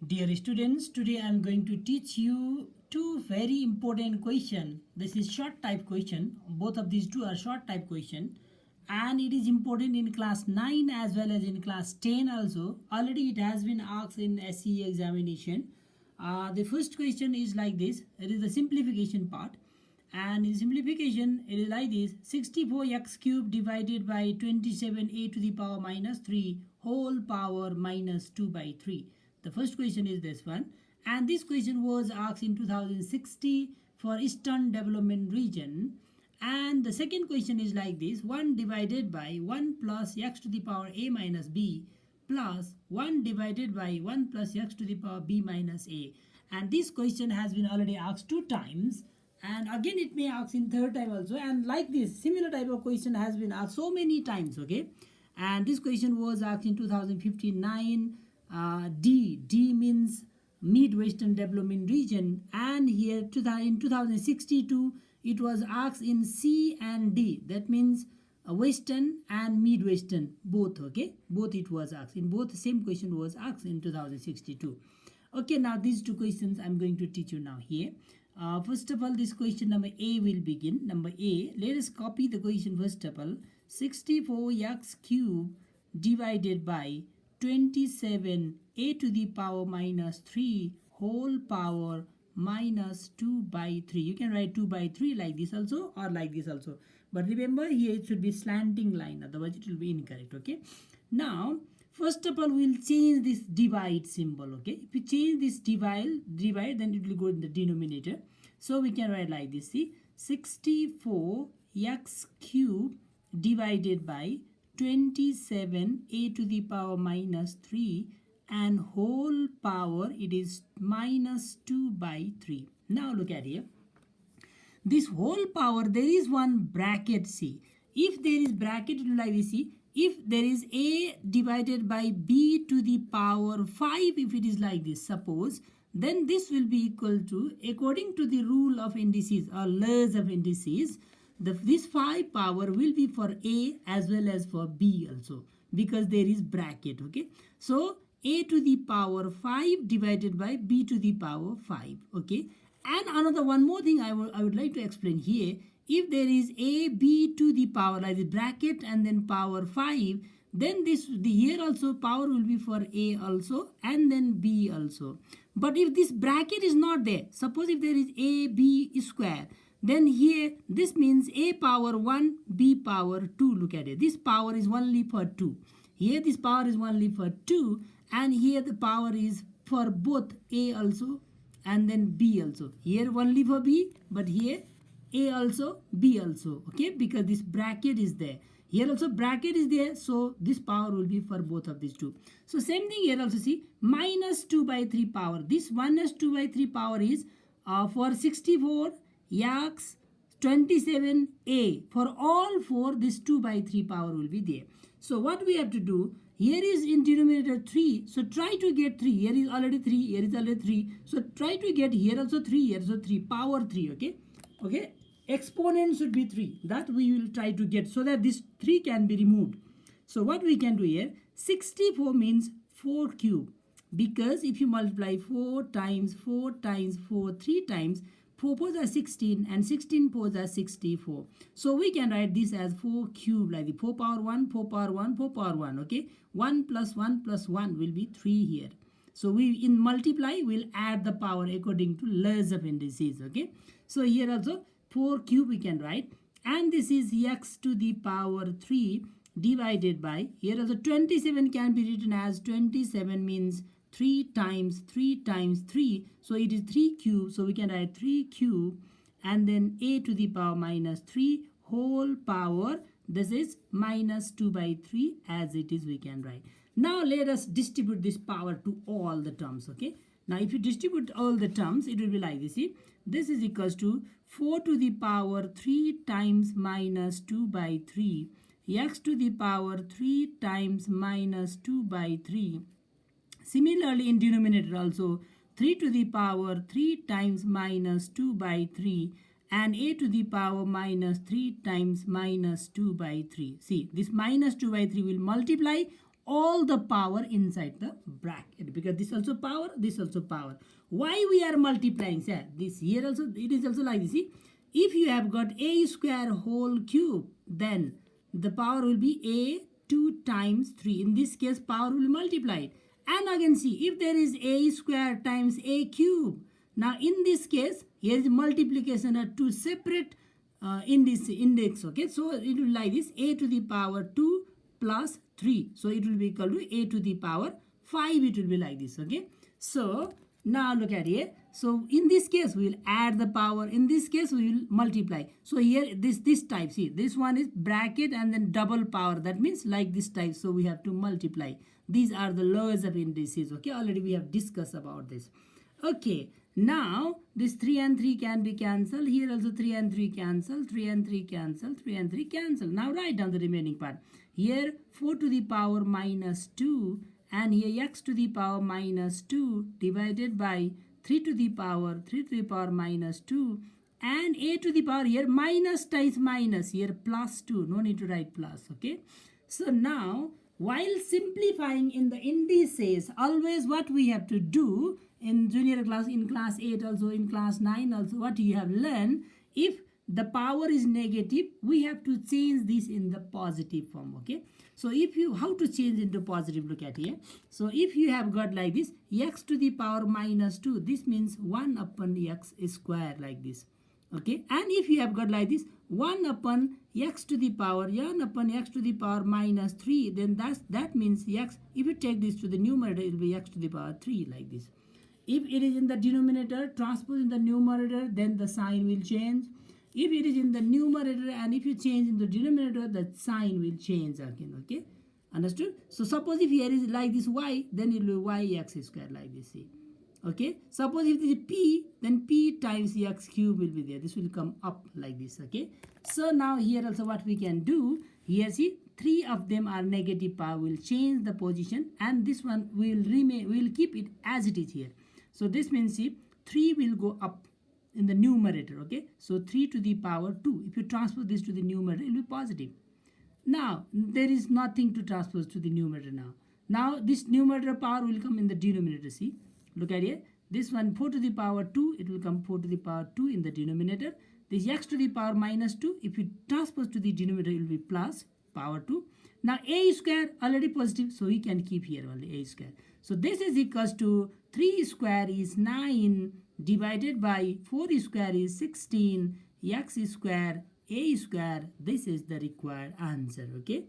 Dear students, today I am going to teach you two very important question. This is short type question. Both of these two are short type question, and it is important in class 9 as well as in class 10 also. Already it has been asked in SCE examination. The first question is like this. It is the simplification part. And in simplification, it is like this: 64x cube divided by 27a to the power minus 3 whole power minus 2 by 3. The first question is this one. And this question was asked in 2060 for Eastern Development Region. And the second question is like this: 1 divided by 1 plus x to the power a minus b plus 1 divided by 1 plus x to the power b minus a. And this question has been already asked two times, and again it may ask in third time also, and like this similar type of question has been asked so many times. Okay, and this question was asked in 2059. D means Midwestern Development Region, and here in 2062 it was asked in C and D, that means Western and Midwestern both. Okay, both it was asked in both, the same question was asked in 2062. Okay, now these two questions I'm going to teach you now here. First of all, this question number A will begin. Number A, let us copy the question first of all. 64x cube divided by 27a to the power minus 3 whole power minus 2 by 3. You can write 2 by 3 like this also or like this also. But remember, here it should be slanting line, otherwise it will be incorrect. Okay. Now, first of all, we'll change this divide symbol. Okay, if you change this divide, then it will go in the denominator. So we can write like this. See, 64x cube divided by 27a to the power minus 3 and whole power, it is minus 2 by 3. Now look at here. This whole power, there is one bracket. C. If there is bracket, it will like this. See, if there is a divided by b to the power 5, if it is like this, suppose, then this will be equal to, according to the rule of indices or laws of indices, this 5 power will be for a as well as for b also, because there is bracket. Okay, so a to the power 5 divided by b to the power 5. Okay, and another one more thing I would like to explain here. If there is a b to the power, like the bracket and then power 5, then the here also power will be for a also and then b also. But if this bracket is not there, suppose if there is a b square, then here this means a power 1 b power 2. Look at it, this power is only for 2. Here this power is only for 2, and here the power is for both a also and then b also. Here only for b, but here a also, b also. Okay, because this bracket is there. Here also bracket is there, so this power will be for both of these two. So same thing here also. See, minus 2 by 3 power. This minus 2 by 3 power is for 64 x 27a. For all four, this 2 by 3 power will be there. So what we have to do, here is in denominator 3, so try to get 3. Here is already 3, here is already 3. So try to get here also 3, here also 3, power 3. Okay, okay, exponent should be 3, that we will try to get, so that this 3 can be removed. So what we can do here, 64 means 4 cube, because if you multiply 4 times 4 times 4 3 times, 4 4s are 16 and 16 4s are 64. So we can write this as 4 cube, like the 4 power 1, 4 power 1, 4 power 1. Okay, 1 plus 1 plus 1 will be 3 here. So we in multiply will add the power according to laws of indices. Okay, so here also 4 cube we can write, and this is x to the power 3 divided by, here also 27 can be written as 27 means 3 times 3 times 3, so it is 3 cube, so we can write 3 cube and then a to the power minus 3 whole power, this is minus 2 by 3, as it is we can write. Now let us distribute this power to all the terms. Okay, now if you distribute all the terms, it will be like this. See, this is equals to 4 to the power 3 times minus 2 by 3, x to the power 3 times minus 2 by 3. Similarly, in denominator also, 3 to the power 3 times minus 2 by 3 and a to the power minus 3 times minus 2 by 3. See, this minus 2 by 3 will multiply all the power inside the bracket, because this also power, this also power. Why we are multiplying, sir? This here also, it is also like this. See, if you have got a square whole cube, then the power will be a 2 times 3. In this case, power will be multiplied. And again, see, if there is a square times a cube, now in this case, here is multiplication of two separate index, okay? So it will be like this, a to the power 2 plus 3. So it will be equal to a to the power 5, it will be like this, okay? So now look at here. So in this case, we will add the power. In this case, we will multiply. So here, this type, see, this one is bracket and then double power. That means like this type. So we have to multiply. These are the lowers of indices, okay? Already we have discussed about this. Okay, now this 3 and 3 can be cancelled. Here also 3 and 3 cancel, 3 and 3 cancel, 3 and 3 cancel. Now write down the remaining part. Here 4 to the power minus 2 and here x to the power minus 2 divided by 3 to the power minus 2 and a to the power here minus times minus, here plus 2. No need to write plus, okay? So now, while simplifying in the indices, always what we have to do in junior class, in class 8 also, in class 9 also, what you have learned, if the power is negative, we have to change this in the positive form, okay? So if you, how to change into positive, look at here. So if you have got like this, x to the power minus 2, this means 1 upon x square like this, okay? And if you have got like this, 1 upon x to the power, 1 upon x to the power minus 3, then that means x, if you take this to the numerator, it will be x to the power 3 like this. If it is in the denominator, transpose in the numerator, then the sign will change. If it is in the numerator and if you change in the denominator, the sign will change again, okay? Understood? So suppose if here is like this y, then it will be y x square like this, see? Okay? Suppose if this is p, then p times x cube will be there. This will come up like this, okay? So now here also what we can do, here see, 3 of them are negative power, will change the position and this one will remain, we will keep it as it is here. So this means see, 3 will go up in the numerator, okay? So 3 to the power 2. If you transpose this to the numerator, it will be positive. Now, there is nothing to transpose to the numerator now. Now, this numerator power will come in the denominator, see? Look at here. This one, 4 to the power 2, it will come 4 to the power 2 in the denominator. This x to the power minus 2, if you transpose to the denominator, it will be plus power 2. Now, a square already positive, so we can keep here only a square. So this is equals to 3 square is 9 divided by 4 square is 16, x square, a square. This is the required answer, okay?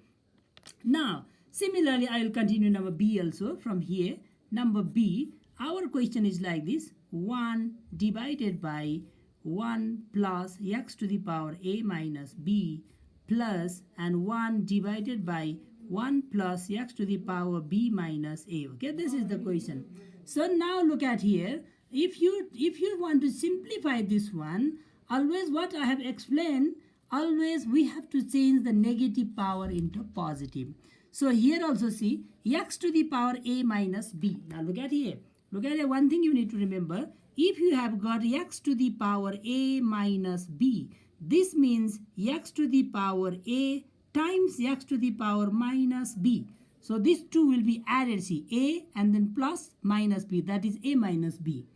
Now, similarly, I will continue number B also from here. Number B, our question is like this. 1 divided by 1 plus x to the power a minus b plus and 1 divided by 1 plus x to the power b minus a. Okay, this is the question. So now look at here. If you want to simplify this one, always what I have explained, always we have to change the negative power into positive. So here also see x to the power a minus b. Now look at here. Look at here. One thing you need to remember. If you have got x to the power a minus b, this means x to the power a times x to the power minus b. So these two will be added, see, a and then plus minus b, that is a minus b.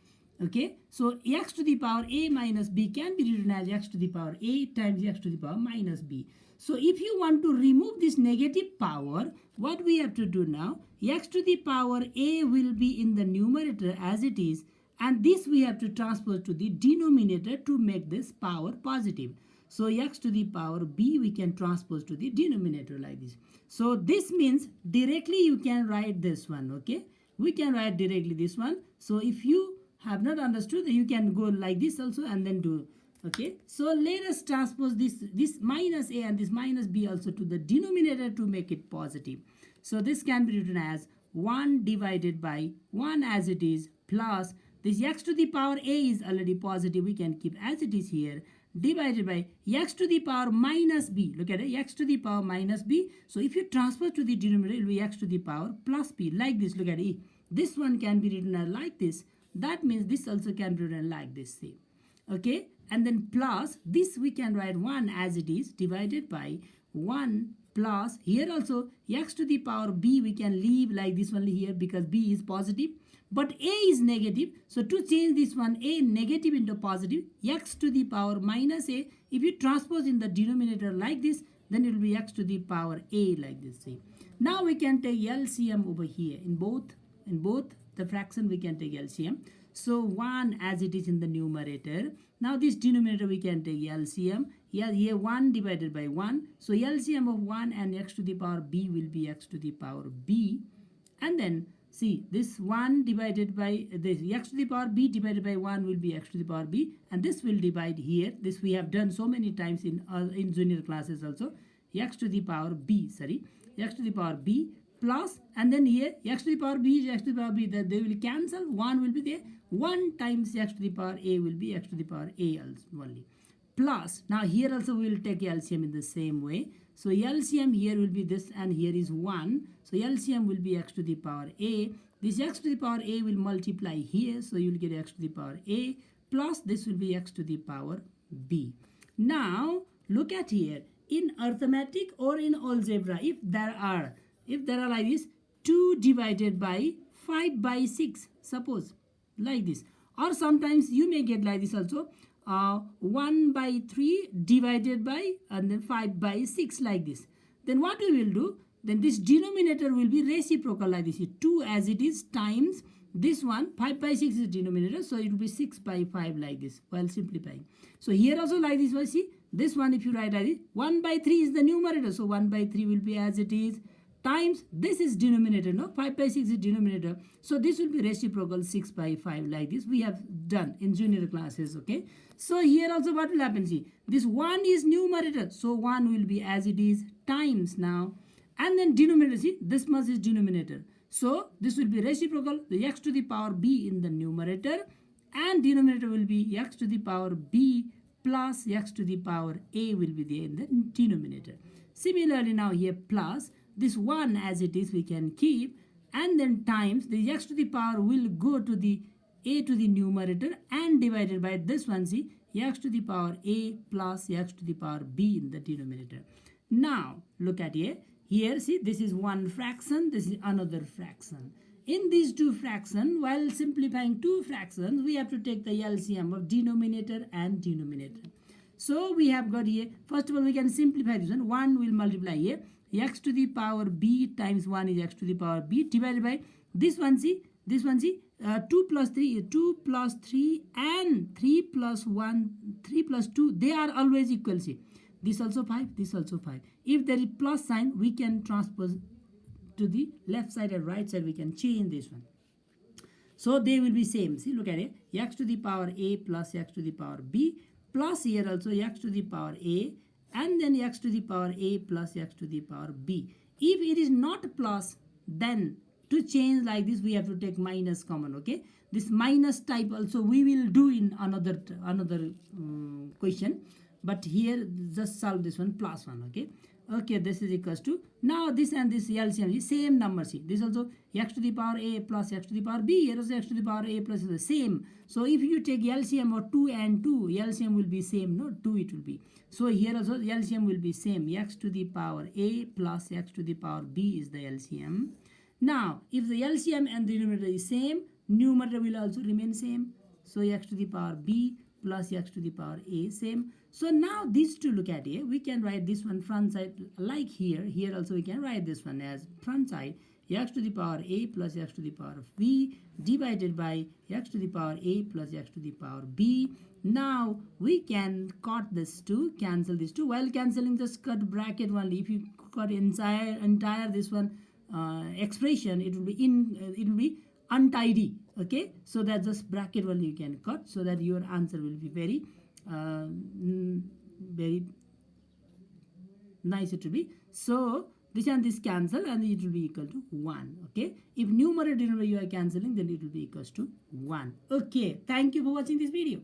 Okay, so x to the power a minus b can be written as x to the power a times x to the power minus b. So if you want to remove this negative power, what we have to do now, x to the power a will be in the numerator as it is, and this we have to transpose to the denominator to make this power positive. So x to the power b we can transpose to the denominator like this. So this means directly you can write this one, okay? We can write directly this one. So if you have not understood, you can go like this also and then do, okay? So let us transpose this minus a and this minus b also to the denominator to make it positive. So this can be written as 1 divided by 1 as it is plus this x to the power a is already positive, we can keep as it is here, divided by x to the power minus b. Look at it, x to the power minus b. So if you transpose to the denominator, it will be x to the power plus b, like this. Look at it. This one can be written as like this. That means this also can be written like this, see. Okay, and then plus this we can write 1 as it is, divided by 1 plus here also x to the power b we can leave like this only here because b is positive but a is negative. So to change this one a negative into positive, x to the power minus a, if you transpose in the denominator like this, then it will be x to the power a like this. See, now we can take LCM over here in both the fraction we can take LCM. So 1 as it is in the numerator. Now this denominator we can take LCM. Here 1 divided by 1. So LCM of 1 and x to the power b will be x to the power b. And then see this 1 divided by this x to the power b divided by 1 will be x to the power b. And this will divide here. This we have done so many times in junior classes also. X to the power b, x to the power b plus, and then here x to the power b is x to the power b, that they will cancel, 1 will be there, 1 times x to the power a will be x to the power a only, plus, now here also we will take LCM in the same way. So LCM here will be this and here is 1, so LCM will be x to the power a. This x to the power a will multiply here, so you will get x to the power a plus this will be x to the power b. Now look at here, in arithmetic or in algebra, if there are like this 2 divided by 5 by 6, suppose like this, or sometimes you may get like this also, 1 by 3 divided by and then 5 by 6 like this, then what we will do, then this denominator will be reciprocal like this, 2 as it is times this one, 5 by 6 is denominator, so it will be 6 by 5 like this while simplifying. So here also like this one, see this one if you write like this, 1 by 3 is the numerator, so 1 by 3 will be as it is, times this is denominator, no, 5 by 6 is denominator, so this will be reciprocal 6 by 5 like this we have done in junior classes. Okay, so here also what will happen, see this 1 is numerator, so 1 will be as it is times now, and then denominator, see this much is denominator, so this will be reciprocal, the x to the power b in the numerator, and denominator will be x to the power b plus x to the power a will be there in the denominator. Similarly now here plus this 1 as it is we can keep, and then times the x to the power will go to the a to the numerator and divided by this one, see x to the power a plus x to the power b in the denominator. Now look at here see this is one fraction, this is another fraction. In these two fractions, while simplifying two fractions, we have to take the LCM of denominator and denominator. So we have got here, first of all we can simplify this one, 1 will multiply here, x to the power b times 1 is x to the power b divided by this one, see 2 plus 3 and 3 plus 1 3 plus 2, they are always equal, see this also 5, this also 5. If there is plus sign, we can transpose to the left side and right side, we can change this one, so they will be same. See, look at it, x to the power a plus x to the power b plus here also x to the power a, and then x to the power a plus x to the power b. If it is not plus, then to change like this we have to take minus common. Okay, this minus type also we will do in another question, but here just solve this one plus 1. Okay, this is equals to, now this and this LCM is same number, see this also x to the power a plus x to the power b, here also x to the power a plus the same. So if you take LCM of 2 and 2, LCM will be same, no, 2 it will be. So here also LCM will be same, x to the power a plus x to the power b is the LCM. Now if the LCM and the denominator is same, numerator will also remain same, so x to the power b plus x to the power a same. So now these two, look at here, we can write this one front side like here also we can write this one as front side x to the power a plus x to the power of b divided by x to the power a plus x to the power b. Now we can cut this two, cancel this two, while cancelling just cut bracket only. If you cut entire this one expression, it will be untidy. Okay, so that just bracket only you can cut, so that your answer will be very nice it will be. So this and this cancel and it will be equal to 1. Okay, if numerator denominator you are cancelling, then it will be equals to 1. Okay, thank you for watching this video.